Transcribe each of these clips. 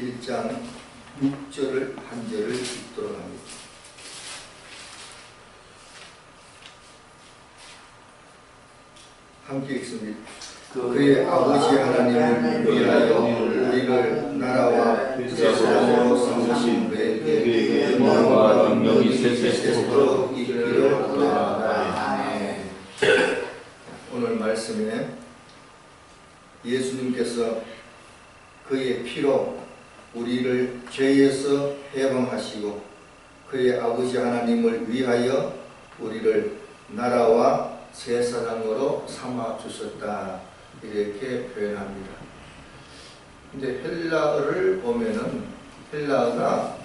1장 6절을 한 절을 읽도록 합니다. 함께 읽습니다. 그의 아버지 하나님을 위하여 우리를 나라와 제사장으로 삼으신 그에게 영광과 능력이 세세토록 있기를. 오늘 말씀에 예수님께서 그의 피로 우리를 죄에서 해방하시고 그의 아버지 하나님을 위하여 우리를 나라와 제사장으로 삼아 주셨다, 이렇게 표현합니다. 근데 헬라어를 보면은 헬라어가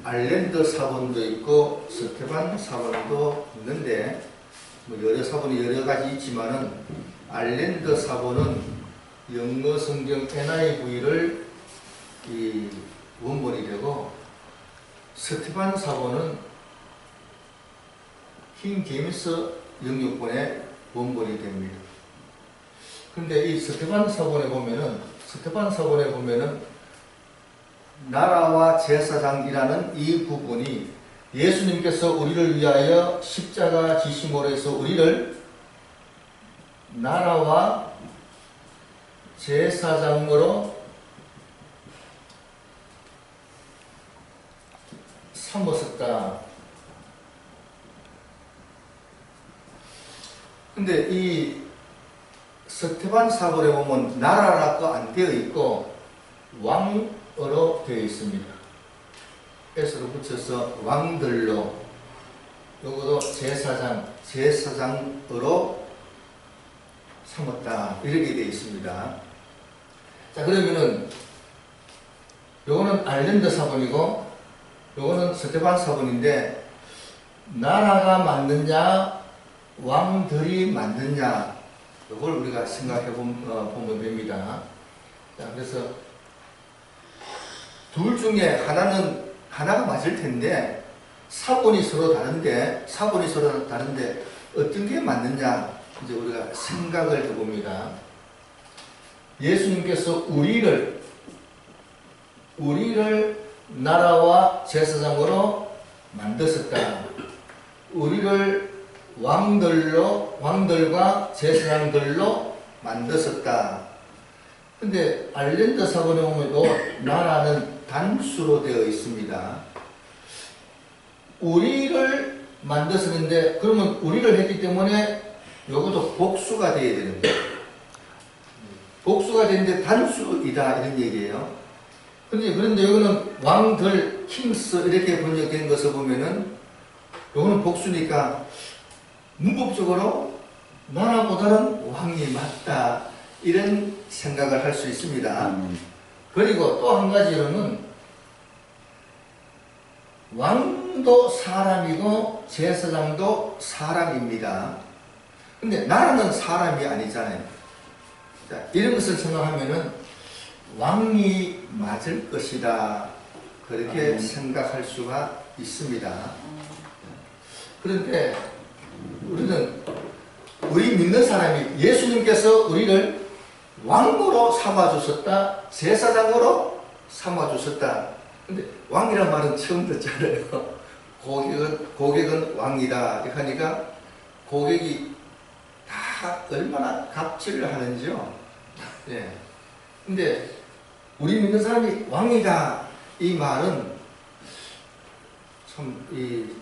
알렌드 사본도 있고 스테반 사본도 있는데 여러 사본이 여러 가지 있지만은 알렌드 사본은 영어 성경 NIV를 이 원본이 되고 스테반 사본은 킹 제임스 영육본의 원본이 됩니다. 근데 이 스테반 사본에 보면은 나라와 제사장이라는 이 부분이 예수님께서 우리를 위하여 십자가 지심으로 해서 우리를 나라와 제사장으로 삼으셨다. 근데 이 스테반 사본에 보면 나라라고 안 되어 있고 왕으로 되어 있습니다. S로 붙여서 왕들로, 요것도 제사장으로 삼았다, 이렇게 되어 있습니다. 자, 그러면은 요거는 알렌드 사본이고 요거는 스테반 사본인데 나라가 맞느냐 왕들이 맞느냐, 이걸 우리가 생각해 보면 됩니다. 자, 그래서 둘 중에 하나가 맞을 텐데 사본이 서로 다른데 어떤 게 맞느냐, 이제 우리가 생각을 해봅니다. 예수님께서 우리를 나라와 제사장으로 만드셨다. 우리를 왕들과 제사장들로 만드셨다. 근데 알렌드 사본에 보면 나라는 단수로 되어 있습니다. 우리를 만드셨는데 그러면 우리를 했기 때문에 이것도 복수가 되어야 되는 거예요. 복수가 되는데 단수이다, 이런 얘기예요. 그런데 여기는 왕들, 킹스 이렇게 번역된 것을 보면은 이거는 복수니까 문법적으로 나라보다는 왕이 맞다, 이런 생각을 할 수 있습니다. 그리고 또 한 가지로는 왕도 사람이고 제사장도 사람입니다. 근데 나라는 사람이 아니잖아요. 자, 이런 것을 생각하면은 왕이 맞을 것이다, 그렇게 생각할 수가 있습니다. 그런데 우리 믿는 사람이 예수님께서 우리를 왕으로 삼아주셨다, 제사장으로 삼아주셨다. 근데 왕이란 말은 처음 듣잖아요. 고객은 왕이다 하니까 고객이 다 얼마나 갑질을 하는지요. 예. 근데 우리 믿는 사람이 왕이다, 이 말은 참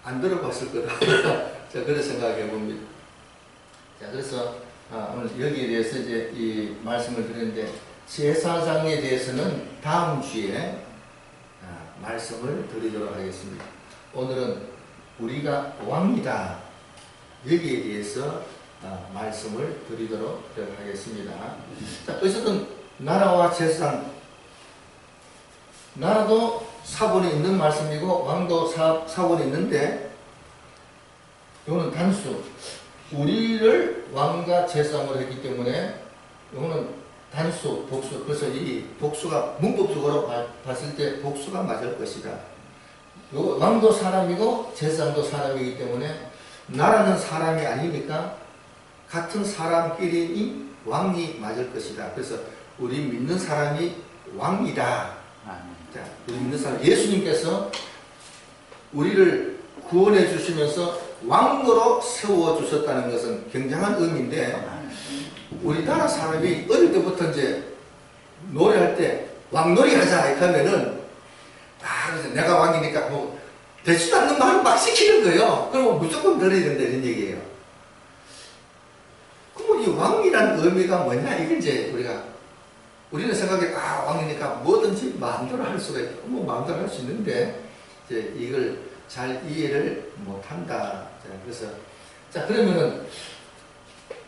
안 들어봤을 거다. 자, 그런 생각해 봅니다. 자, 그래서 오늘 여기에 대해서 이제 이 말씀을 드렸는데 제사장에 대해서는 다음 주에 말씀을 드리도록 하겠습니다. 오늘은 우리가 왕이다, 여기에 대해서 말씀을 드리도록 하겠습니다. 자, 어쨌든 나라와 제사장, 나라도 사본에 있는 말씀이고 왕도 사본에 있는데 이거는 단수, 우리를 왕과 제사장으로 했기 때문에 이거는 단수, 복수. 그래서 이 복수가 문법적으로 봤을 때 복수가 맞을 것이다. 왕도 사람이고 제사장도 사람이기 때문에 나라는 사람이 아니니까 같은 사람끼리 왕이 맞을 것이다. 그래서 우리 믿는 사람이 왕이다. 자, 우리 믿는 사람, 예수님께서 우리를 구원해 주시면서 왕으로 세워 주셨다는 것은 굉장한 의미인데, 우리나라 사람이 어릴 때부터 이제 노래할 때 왕놀이 하자 이렇게 하면은, 그래서 내가 왕이니까 뭐 되지도 않는 말을 막 시키는 거예요. 그러면 무조건 들어야 된다 이런 얘기예요. 그럼 이 왕이라는 의미가 뭐냐? 이게 이제 우리는 생각해, 왕이니까 뭐든지 마음대로 할 수가 있다. 뭐 마음대로 할 수 있는데, 이제 이걸 잘 이해를 못 한다. 그래서, 자, 그러면은,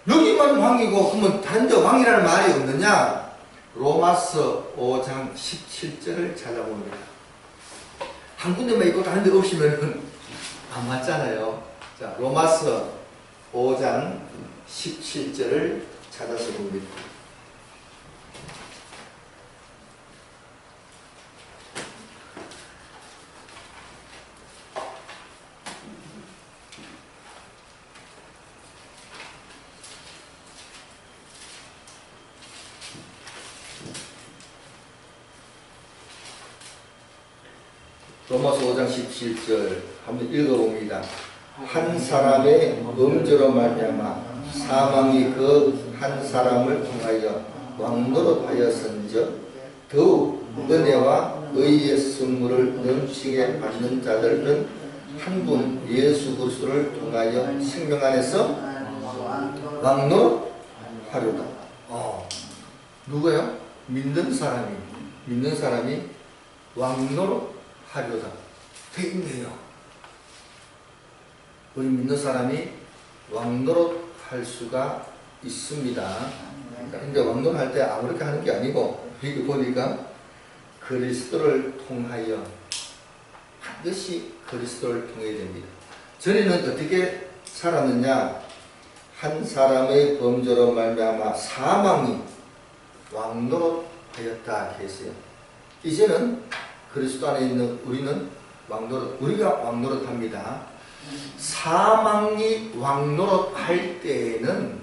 여기만 왕이고, 그러면 다른 데 왕이라는 말이 없느냐? 로마서 5장 17절을 찾아봅니다. 한 군데만 있고 다른 데 없으면은 안 맞잖아요. 자, 로마서 5장 17절을 찾아서 봅니다. 로마서 5장 17절 한번 읽어봅니다. 한 사람의 범죄로 말미암아 사망이 그 한 사람을 통하여 왕노릇하였은즉 더욱 은혜와 의의 선물을 넘치게 받는 자들은 한 분 예수 그리스도를 통하여 생명 안에서 왕노릇하려다. 누구요? 믿는 사람이 왕노릇하려다 돼 있네요. 우리 믿는 사람이 왕노릇할 수가 있습니다. 근데 왕노릇할 때 아무렇게 하는 게 아니고, 여기 보니까 그리스도를 통하여, 반드시 그리스도를 통해야 됩니다. 전에는 어떻게 살았느냐? 한 사람의 범죄로 말미암아 사망이 왕노릇하였다 했어요. 이제는 그리스도 안에 있는 우리는 우리가 왕노릇합니다. 사망이 왕노릇할 때에는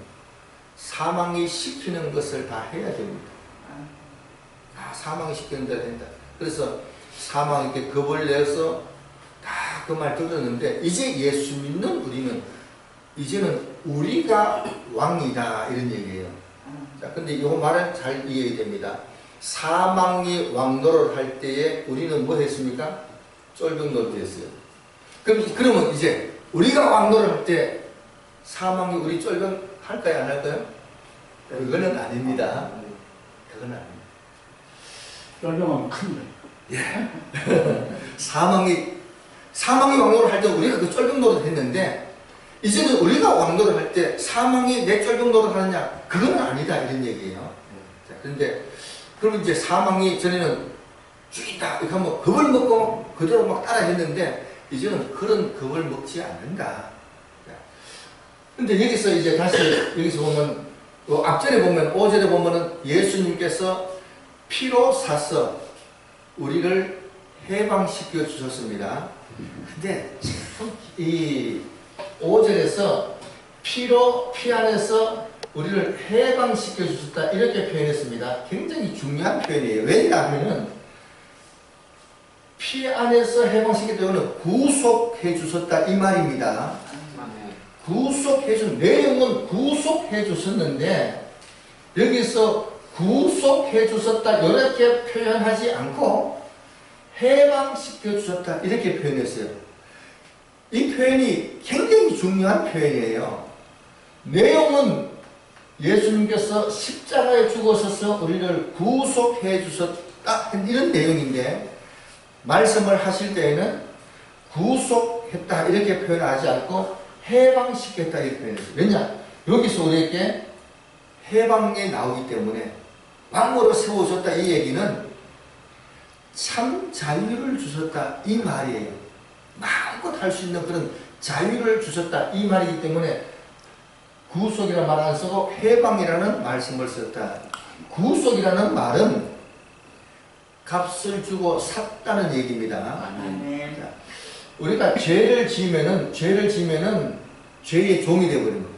사망이 시키는 것을 다 해야 됩니다. 사망이 시키는 대로 된다. 그래서 사망에게 겁을 내서 다 그 말 들었는데, 이제 예수 믿는 우리는, 이제는 우리가 왕이다 이런 얘기예요. 자, 근데 이 말은 잘 이해해야 됩니다. 사망이 왕노릇 할 때에 우리는 뭐 했습니까? 쫄병노릇 했어요. 그러면 이제 우리가 왕노릇 할 때 사망이 우리 쫄병 할까요, 안 할까요? 그거는 아닙니다. 그건 아닙니다. 쫄병은 큰 거예요. 예. 사망이 왕노릇 할 때 우리가 그 쫄병 노릇 했는데, 이제는 우리가 왕노릇 할 때 사망이 내 쫄병 노릇 하느냐? 그건 아니다 이런 얘기예요. 자, 그런데 그럼 이제 사망이 전에는 죽인다 이렇게 하면 겁을 먹고 그대로 막 따라 했는데, 이제는 그런 겁을 먹지 않는다. 근데 여기서 이제 다시 여기서 보면, 앞절에 보면 5절에 보면은 예수님께서 피로 사서 우리를 해방시켜 주셨습니다. 근데 참 이 5절에서 피 안에서 우리를 해방시켜 주셨다 이렇게 표현했습니다. 굉장히 중요한 표현이에요. 왜냐하면 피 안에서 해방시켰다는 것은 구속해 주셨다 이 말입니다. 내용은 구속해 주셨는데, 여기서 구속해 주셨다 이렇게 표현하지 않고 해방시켜 주셨다 이렇게 표현했어요. 이 표현이 굉장히 중요한 표현이에요. 내용은 예수님께서 십자가에 죽으셔서 우리를 구속해 주셨다 이런 내용인데, 말씀을 하실 때에는 구속했다 이렇게 표현하지 않고 해방시켰다 이렇게 표현했어요. 왜냐? 여기서 우리에게 해방이 나오기 때문에, 왕으로 세워줬다 이 얘기는 참 자유를 주셨다 이 말이에요. 마음껏 할 수 있는 그런 자유를 주셨다 이 말이기 때문에 구속이라는 말 안 쓰고 해방이라는 말씀을 썼다. 구속이라는 말은 값을 주고 샀다는 얘기입니다. 자, 우리가 죄를 지으면은 죄의 종이 되어버립니다.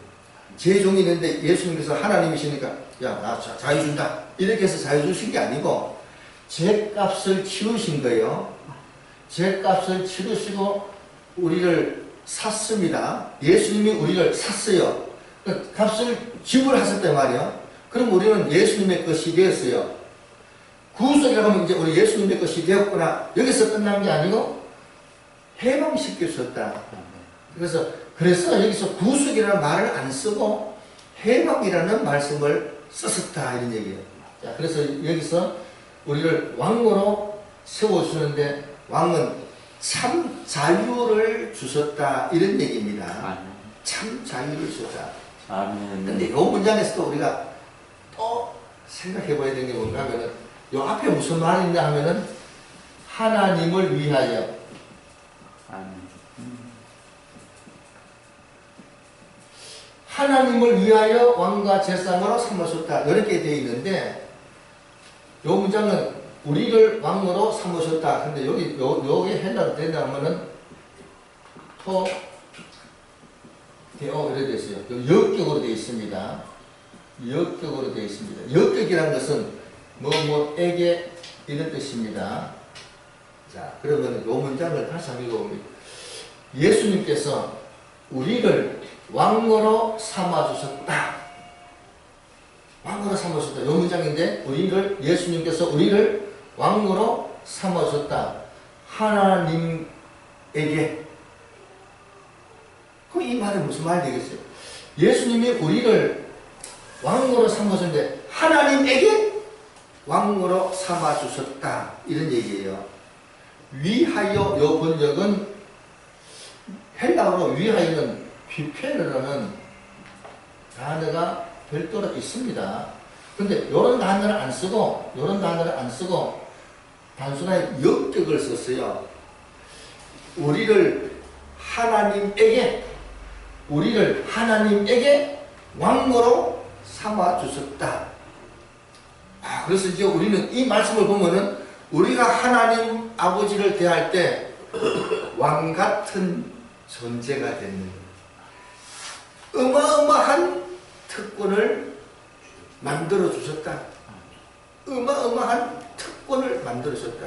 제 종이 있는데 예수님께서 하나님이시니까 야, 나 자유 준다. 이렇게 해서 자유 주신 게 아니고 제 값을 치르신 거예요. 제 값을 치르시고 우리를 샀습니다. 예수님이 우리를 샀어요. 그 값을 지불하셨단 말이에요. 그럼 우리는 예수님의 것이 되었어요. 구속이라고 하면 이제 우리 예수님의 것이 되었구나. 여기서 끝난 게 아니고 해방시켜 주셨다. 그래서 여기서 구속이라는 말을 안 쓰고 해방이라는 말씀을 썼었다 이런 얘기예요. 자, 그래서 여기서 우리를 왕으로 세워주는데 왕은 참 자유를 주셨다 이런 얘기입니다. 아멘. 참 자유를 주셨다. 아멘. 근데 이 문장에서도 우리가 또 생각해 봐야 되는 게 뭔가 하면은 이 앞에 무슨 말이 있냐 하면은 하나님을 위하여 아멘. 하나님을 위하여 왕과 제사장으로 삼으셨다 이렇게 되어 있는데 이 문장은 우리를 왕으로 삼으셨다. 근데 여기 헬라로 되냐면은 데오 이렇게 되어 있어요. 역격으로 되어 있습니다. 역격으로 되어 있습니다. 역격이라는 것은 뭐뭐에게 이런 뜻입니다. 자, 그러면 이 문장을 다시 한번 읽어봅니다. 예수님께서 우리를 왕으로 삼아주셨다. 왕으로 삼아주셨다. 이 문장인데 예수님께서 우리를 왕으로 삼아주셨다. 하나님에게. 그럼 이 말은 무슨 말이 되겠어요? 예수님이 우리를 왕으로 삼아주셨는데 하나님에게 왕으로 삼아주셨다. 이런 얘기예요. 위하여 요 번역은 헬라어로 위하여는 비페르라는 단어가 별도로 있습니다. 근데 요런 단어를 안 쓰고 단순하게 역격을 썼어요. 우리를 하나님에게 왕으로 삼아 주셨다. 그래서 이제 우리는 이 말씀을 보면은 우리가 하나님 아버지를 대할 때 왕 같은 존재가 되는 어마어마한 특권을 만들어 주셨다. 어마어마한 특권을 만들어 주셨다.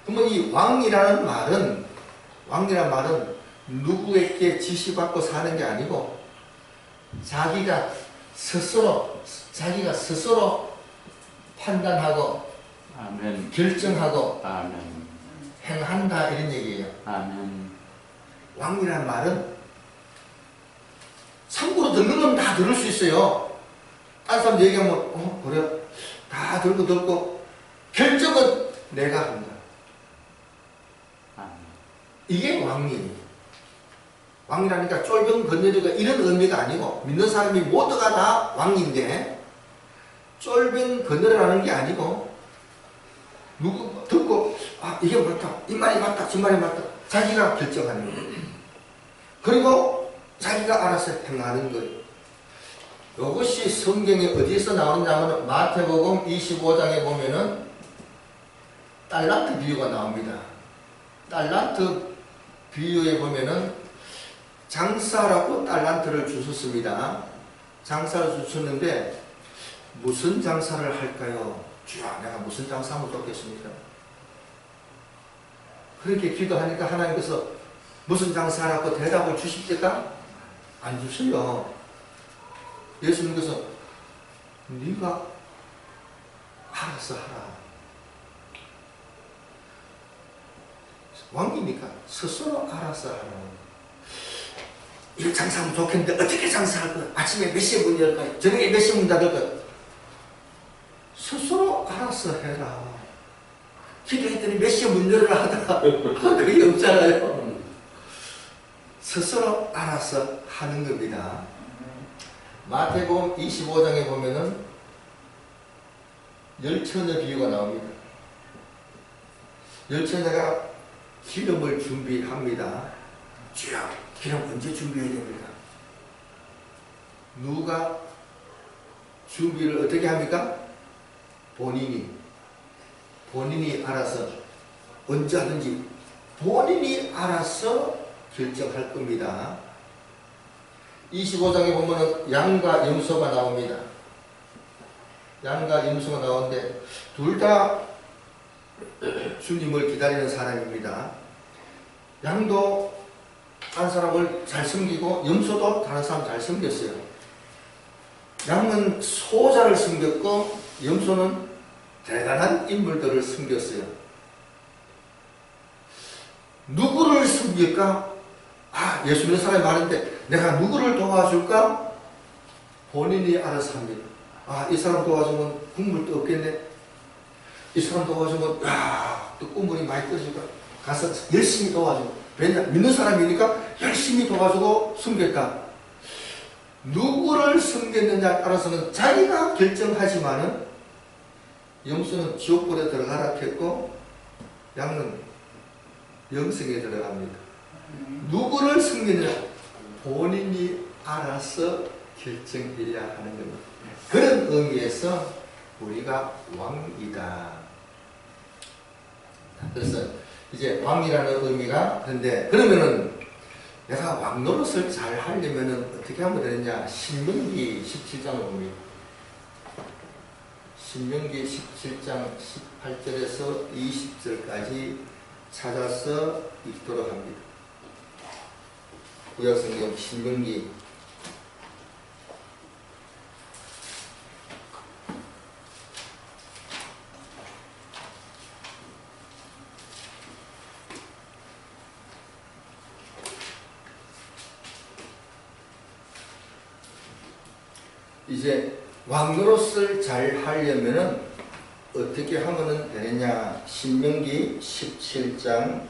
그러면 이 왕이라는 말은 누구에게 지시받고 사는 게 아니고 자기가 스스로 판단하고 아멘. 결정하고 아멘. 행한다 이런 얘기예요. 아멘. 왕이라는 말은 참고로 듣는 건 다 들을 수 있어요. 딴 사람 얘기하면 그래 다 듣고 결정은 내가 한다. 아멘. 이게 왕이에요. 왕이라니까 쫄병 건드리가 이런 의미가 아니고 믿는 사람이 모두가 다 왕인데 쫄병 건드리라는 게 아니고 누구 듣고 이게 맞다 이 말이 맞다 저 말이 맞다 자기가 결정하는 거예요. 그리고 자기가 알아서 행하는 거예요. 이것이 성경에 어디서 나오느냐면 마태복음 25장에 보면은 달란트 비유가 나옵니다. 달란트 비유에 보면은 장사라고 달란트를 주셨습니다. 장사를 주셨는데 무슨 장사를 할까요? 주야 내가 무슨 장사하면 좋겠습니까? 그렇게 기도하니까 하나님께서 무슨 장사하라고 대답을 주십니까? 안 주셔요. 예수님께서 네가 알아서 하라. 왕이니까 스스로 알아서 하라. 이거 장사하면 좋겠는데 어떻게 장사할 거야? 아침에 몇 시에 문 열까요? 저녁에 몇 시에 문 닫을까요? 스스로 알아서 해라. 기도했더니 몇 시에 문 열으라 하다가 그게 없잖아요. 스스로 알아서 하는 겁니다. 마태복음 25장에 보면은 열처녀 비유가 나옵니다. 열처녀가 기름을 준비합니다. 주여, 기름 언제 준비해야 됩니까? 누가 준비를 어떻게 합니까? 본인이 알아서 언제 하든지 본인이 알아서 결정할 겁니다. 25장에 보면은 양과 염소가 나옵니다. 양과 염소가 나오는데 둘 다 주님을 기다리는 사람입니다. 양도 한 사람을 잘 섬기고 염소도 다른 사람 잘 섬겼어요. 양은 소자를 섬겼고 염소는 대단한 인물들을 섬겼어요. 누구를 섬길까? 예수 믿는 사람이 많은데 내가 누구를 도와줄까? 본인이 알아서 합니다. 이 사람 도와주면 국물도 없겠네. 이 사람 도와주면 또 국물이 많이 떨어질까? 가서 열심히 도와주고, 왜냐? 믿는 사람이니까 열심히 도와주고 섬겼다. 누구를 섬겼느냐에 따라서는 자기가 결정하지만은 염소는 지옥불에 들어가라 했고 양은 영생에 들어갑니다. 누구를 섬기느냐? 본인이 알아서 결정해야 하는 겁니다. 그런 의미에서 우리가 왕이다. 그래서 이제 왕이라는 의미가 그런데 그러면은 내가 왕 노릇을 잘 하려면은 어떻게 하면 되느냐? 신명기 17장을 봅니다. 신명기 17장 18절에서 20절까지 찾아서 읽도록 합니다. 구약성경 신명기 이제 왕노릇을 잘 하려면은 어떻게 하면 되느냐? 신명기 17장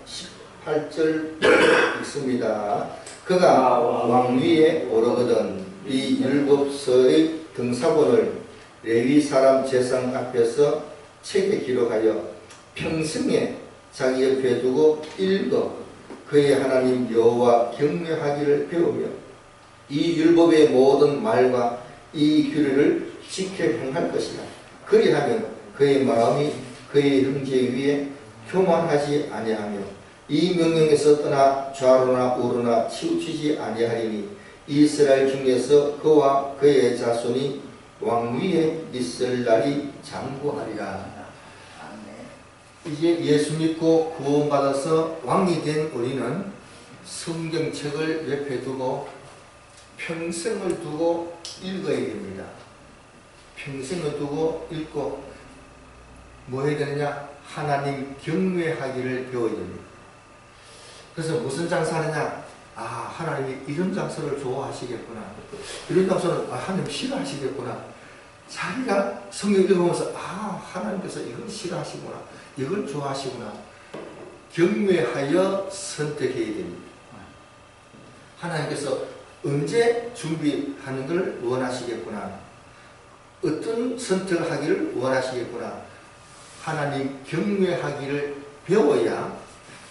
18절 읽습니다. 그가 왕위에 오르거든 이 율법서의 등사본을 레위 사람 제상 앞에서 책에 기록하여 평생에 자기 옆에 두고 읽어 그의 하나님 여호와 경외하기를 배우며 이 율법의 모든 말과 이 규례를 지켜 행할 것이다. 그리하면 그의 마음이 그의 형제 위에 교만하지 아니하며 이 명령에서 떠나 좌로나 우로나 치우치지 아니하리니 이스라엘 중에서 그와 그의 자손이 왕위에 있을 날이 장구하리라. 이제 예수 믿고 구원받아서 왕이 된 우리는 성경책을 옆에 두고 평생을 두고 읽어야 됩니다. 평생을 두고 읽고 뭐 해야 되느냐? 하나님 경외하기를 배워야 됩니다. 그래서 무슨 장사하느냐? 하나님이 이런 장사를 좋아하시겠구나. 이런 장사는 하나님 싫어하시겠구나. 자기가 성경 읽어보면서 하나님께서 이걸 싫어하시구나. 이걸 좋아하시구나. 경외하여 선택해야 됩니다. 하나님께서 언제 준비하는 걸 원하시겠구나. 어떤 선택을 하기를 원하시겠구나. 하나님 경외하기를 배워야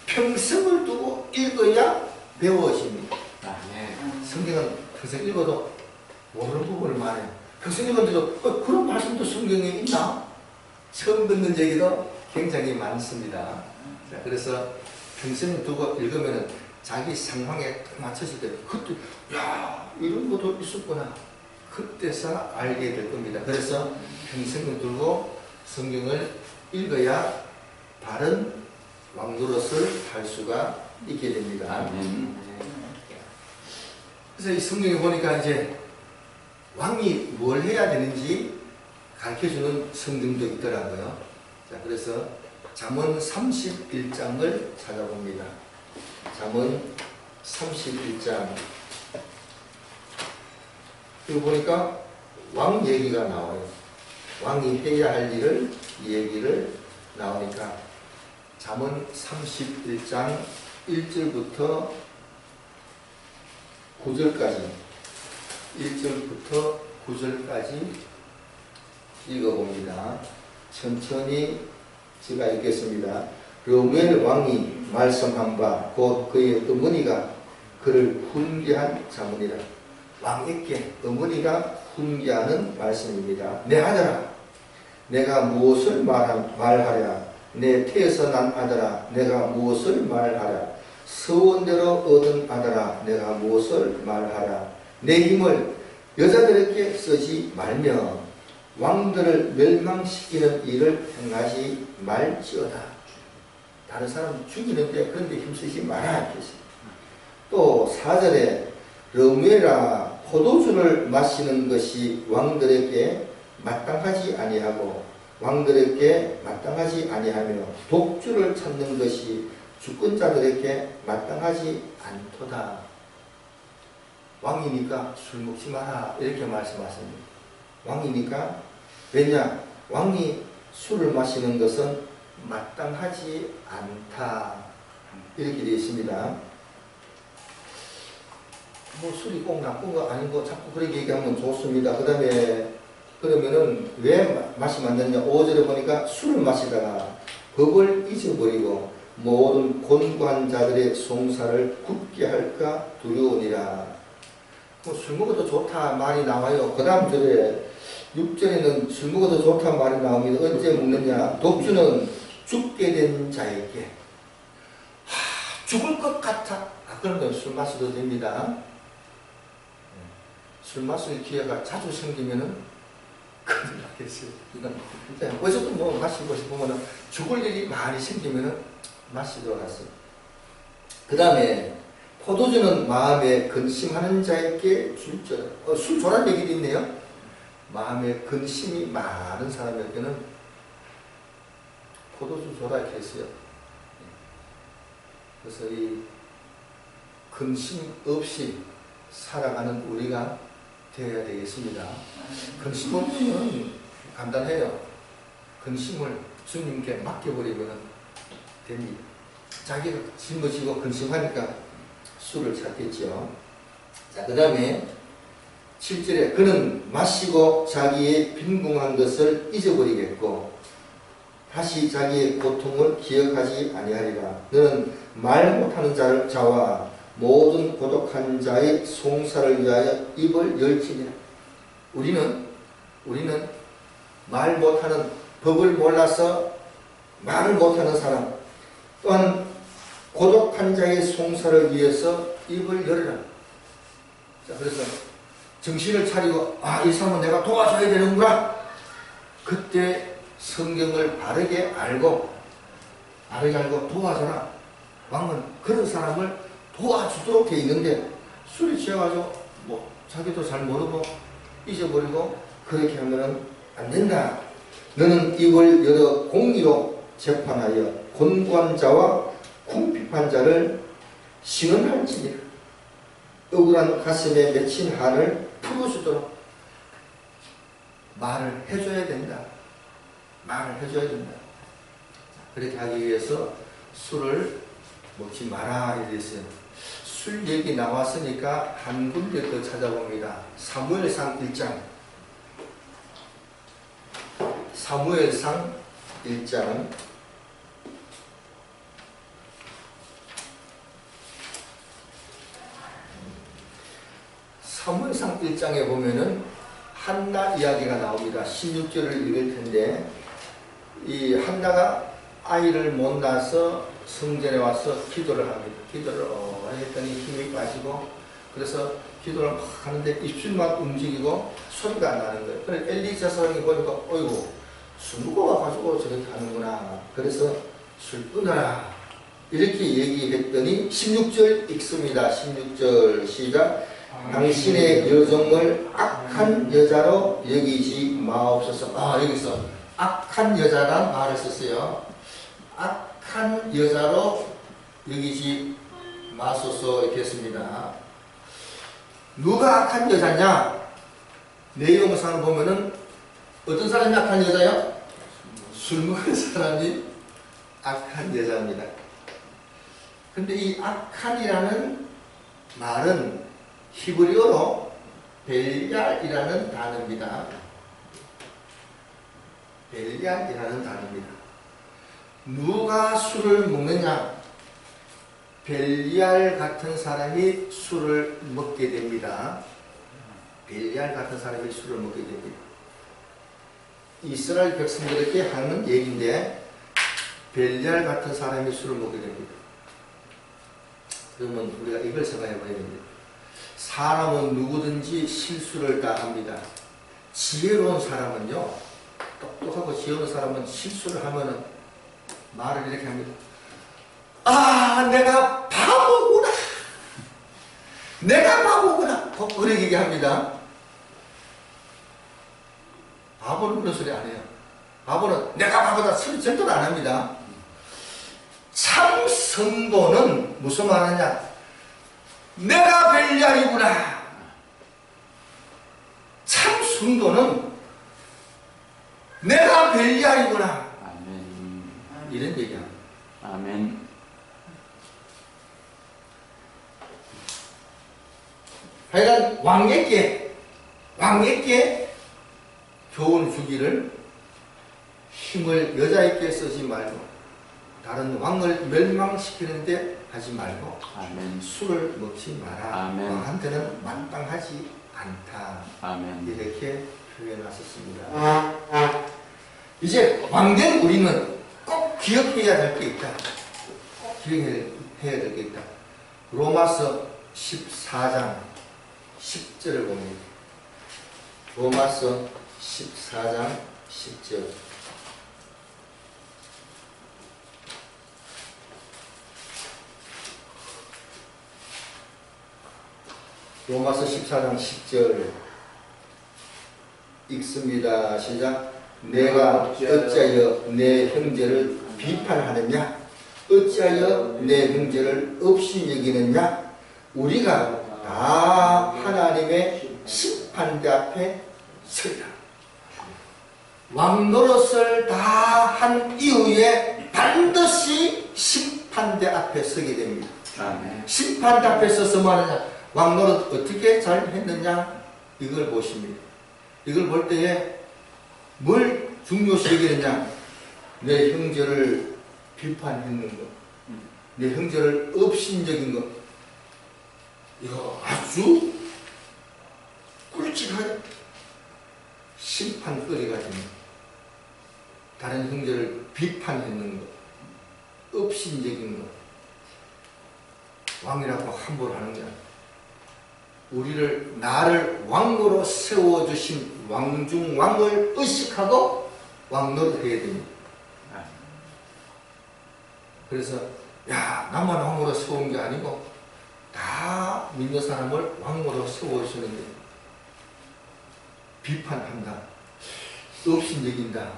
평생을 두고 읽어야 배워집니다. 성경은 평생 읽어도 모르는 부분을 많아요. 평생 읽었는데도 그런 말씀도 성경에 있나? 처음 듣는 얘기도 굉장히 많습니다. 자, 그래서 평생 두고 읽으면 자기 상황에 딱 맞춰질 때 그때 이런 것도 있었구나. 그때서 알게 될 겁니다. 그래서 평생을 두고 성경을 읽어야 바른 왕노릇을 할 수가 있게 됩니다. 그래서 이 성경에 보니까 이제 왕이 뭘 해야 되는지 가르쳐주는 성경도 있더라고요. 자, 그래서 잠언 31장을 찾아봅니다. 잠언 31장. 여기 보니까 왕 얘기가 나와요. 왕이 해야 할 일을 얘기를 나오니까 잠언 31장 1절부터 9절까지 1절부터 9절까지 읽어봅니다. 천천히 제가 읽겠습니다. 르무엘 왕이 말씀한 바 곧 그의 어머니가 그를 훈계한 자문이라. 왕에게 어머니가 훈계하는 말씀입니다. 내 아들아, 내가 무엇을 말하랴? 내 태에서 난 아들아, 내가 무엇을 말하랴? 서원대로 얻은 아들아, 내가 무엇을 말하랴? 내 힘을 여자들에게 쓰지 말며 왕들을 멸망시키는 일을 행하지 말지어다. 다른 사람 죽이는데 그런데 힘쓰지 마라. 또 4절에 러무엘아 포도주를 마시는 것이 왕들에게 마땅하지 아니하고 왕들에게 마땅하지 아니하며 독주를 찾는 것이 주권 자들에게 마땅하지 않도다. 왕이니까 술 먹지 마라 이렇게 말씀하십니다. 왕이니까 왜냐? 왕이 술을 마시는 것은 마땅하지 않다 이렇게 되어 있습니다. 뭐 술이 꼭 나쁜 거 아닌 거 자꾸 그렇게 얘기하면 좋습니다. 그 다음에 그러면은 왜 마시면 안 되느냐? 5절에 보니까 술을 마시다가 법을 잊어버리고 모든 곤고한 자들의 송사를 굳게 할까 두려우니라. 뭐 술 먹어도 좋다 말이 나와요. 그 다음 절에 6절에는 술 먹어도 좋다 말이 나옵니다. 언제 먹느냐? 독주는 죽게 된 자에게 죽을 것 같아. 그러면 술 마셔도 됩니다. 술 마실 기회가 자주 생기면은 큰일 나겠어요. 어쨌든 뭐 마시고 싶으면은 죽을 일이 많이 생기면은 마시도록 하세요. 그 다음에 포도주는 마음에 근심하는 자에게 줄지어다. 술 조란 얘기도 있네요. 마음에 근심이 많은 사람에게는 포도주 줘라 이렇게 했어요. 그래서 이 근심 없이 살아가는 우리가 되어야 되겠습니다. 근심 없이는 간단해요. 근심을 주님께 맡겨버리면 됩니다. 자기가 짊어지고 근심하니까 술을 찾겠죠. 자, 그 다음에 7절에 그는 마시고 자기의 빈궁한 것을 잊어버리겠고 다시 자기의 고통을 기억하지 아니하리라. 너는 말 못하는 자와 모든 고독한 자의 송사를 위하여 입을 열지니라. 우리는 말 못하는, 법을 몰라서 말을 못하는 사람, 또한 고독한 자의 송사를 위해서 입을 열어라. 자, 그래서 정신을 차리고 이 사람은 내가 도와줘야 되는구나. 그때 성경을 바르게 알고 도와줘라. 왕은 그런 사람을 도와주도록 돼 있는데 술이 취해가지고 뭐 자기도 잘 모르고 잊어버리고 그렇게 하면은 안 된다. 너는 입을 열어 공의로 재판하여 곤고한 자와 궁핍한 자를 신원할지니라. 억울한 가슴에 맺힌 한을 풀어주도록 말을 해줘야 된다. 그렇게 하기 위해서 술을 먹지 마라 이랬어요. 술 얘기 나왔으니까 한 군데 더 찾아봅니다. 사무엘상 1장. 사무엘상 1장. 사무엘상 1장에 보면은 한나 이야기가 나옵니다. 16절을 읽을 텐데 이 한나가 아이를 못 낳아서 성전에 와서 기도를 합니다. 기도를 했더니 힘이 빠지고 그래서 기도를 막 하는데 입술만 움직이고 소리가 안 나는 거예요. 그래서 엘리사 사람이 보니까 어이구 술 먹어가지고 저렇게 하는구나. 그래서 술 끊어라 이렇게 얘기했더니 16절 읽습니다. 16절 시작. 당신의 여종을 악한 여자로 여기지 마옵소서. 여기서 악한 여자란 말을 썼어요. 악한 여자로 여기지 마소서 이렇게 했습니다. 누가 악한 여자냐? 내용상을 보면은 어떤 사람이 악한 여자요? 술 먹은 사람이 악한 여자입니다. 근데 이 악한이라는 말은 히브리어로 벨얄이라는 단어입니다. 벨얄이라는 단어입니다. 누가 술을 먹느냐? 벨얄 같은 사람이 술을 먹게 됩니다. 벨얄 같은 사람이 술을 먹게 됩니다. 이스라엘 백성들에게 하는 얘기인데 벨얄 같은 사람이 술을 먹게 됩니다. 그러면 우리가 이걸 생각해 봐야 됩니다. 사람은 누구든지 실수를 다 합니다. 지혜로운 사람은요, 똑똑하고 지혜로운 사람은 실수를 하면은 말을 이렇게 합니다. 아, 내가 바보구나. 내가 바보구나. 그렇게 얘기합니다. 바보는 그런 소리 안 해요. 바보는 내가 바보다 소리 절대로 안 합니다. 참 성도는 무슨 말 하냐? 내가 벨리알이구나. 참 성도는 내가 벨리알이구나. 아멘. 이런 얘기합니다. 아멘. 하여간 왕에게 교훈 주기를 힘을 여자에게 쓰지 말고 다른 왕을 멸망시키는데 하지 말고 아멘. 술을 먹지 마라. 아멘. 왕한테는 마땅하지 않다. 아멘. 이렇게 표현하셨습니다. 이제 왕된 우리는 꼭 기억해야 될 게 있다. 꼭 기억해야 될 게 있다. 로마서 14장 10절을 봅니다. 로마서 14장 10절. 로마서 14장 10절 읽습니다. 시작. 내가 어찌하여 내 형제를 비판하느냐? 어찌하여 내 형제를 없이 여기느냐? 우리가 다 하나님의 심판대 앞에 서리라. 왕노릇을 다 한 이후에 반드시 심판대 앞에 서게 됩니다. 아멘. 심판대 앞에 서서 말하냐? 왕노릇 어떻게 잘 했느냐? 이걸 보십니다. 이걸 볼 때에 뭘 중요시 여기느냐? 내 형제를 비판했는 것, 내 형제를 업신적인 것, 이거 아주 굵직하게 심판거리가 됩니다. 다른 형제를 비판했는 것, 업신적인 것, 왕이라고 함부로 하는 게 아니라 나를 왕으로 세워주신 왕중왕을 의식하고 왕노릇해야 됩니다. 그래서 야, 나만 왕으로 세운 게 아니고 다 믿는 사람을 왕으로 세워주시는데 비판한다, 업신여긴다.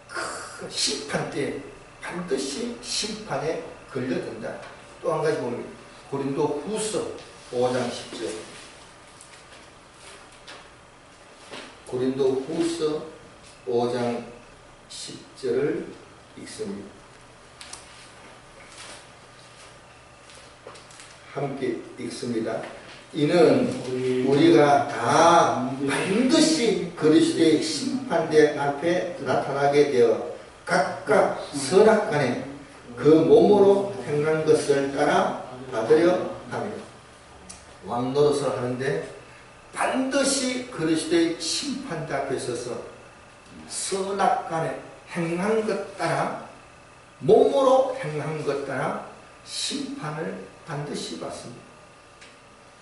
그 심판 때 반드시 심판에 걸려든다. 또 한 가지 보면 고린도 후서 5장 10절. 고린도 후서 5장 10절을 읽습니다. 함께 읽습니다. 이는 우리가 다 반드시 그리스도의 심판대 앞에 나타나게 되어 각각 선악간에 그 몸으로 행한 것을 따라 받으려 합니다. 왕노릇을 하는데 반드시 그리스도의 심판대 앞에 서서 선악간에 행한 것 따라 몸으로 행한 것 따라 심판을 반드시 받습니다.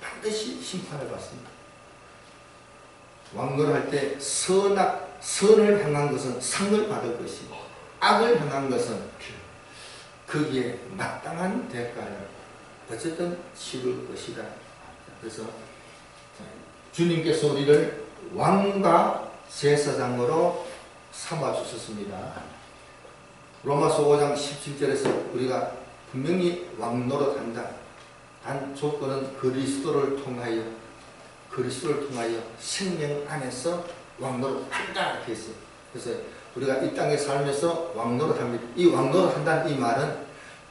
반드시 심판을 받습니다. 왕노릇할 때 선을 향한 것은 상을 받을 것이고 악을 향한 것은 거기에 마땅한 대가를 어쨌든 치를 것이다. 그래서 주님께서 우리를 왕과 제사장으로 삼아주셨습니다. 로마서 5장 17절에서 우리가 분명히 왕노릇한다. 단 조건은 그리스도를 통하여 생명 안에서 왕노릇한다 이렇게 했어요. 그래서 우리가 이 땅에 살면서 왕노릇합니다. 이 왕노릇한다는 이 말은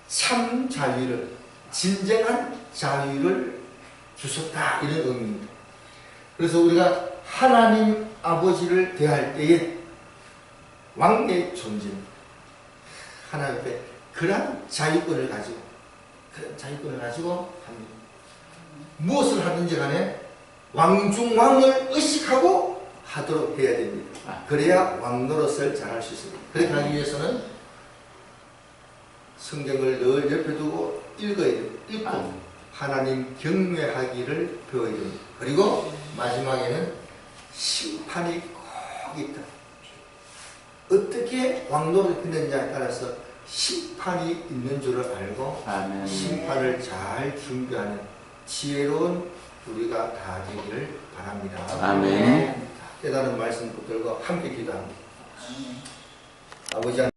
참 자유를, 진정한 자유를 주셨다 이런 의미입니다. 그래서 우리가 하나님 아버지를 대할 때에 왕의 존재입니다. 하나님 앞에 그런 자유권을 가지고 합니다. 무엇을 하든지 간에 왕중왕을 의식하고 하도록 해야 됩니다. 그래야 왕노릇을 잘할 수 있습니다. 그렇게 하기 위해서는 성경을 늘 옆에 두고 읽어야 돼요. 읽고 하나님 경외하기를 배워야 됩니다. 그리고 마지막에는 심판이 꼭 있다. 어떻게 왕노릇 했느냐에 따라서 심판이 있는 줄을 알고 아멘. 심판을 잘 준비하는 지혜로운 우리가 다 되기를 바랍니다. 아멘. 깨달은 말씀 붙들고 함께 기도합니다. 아버지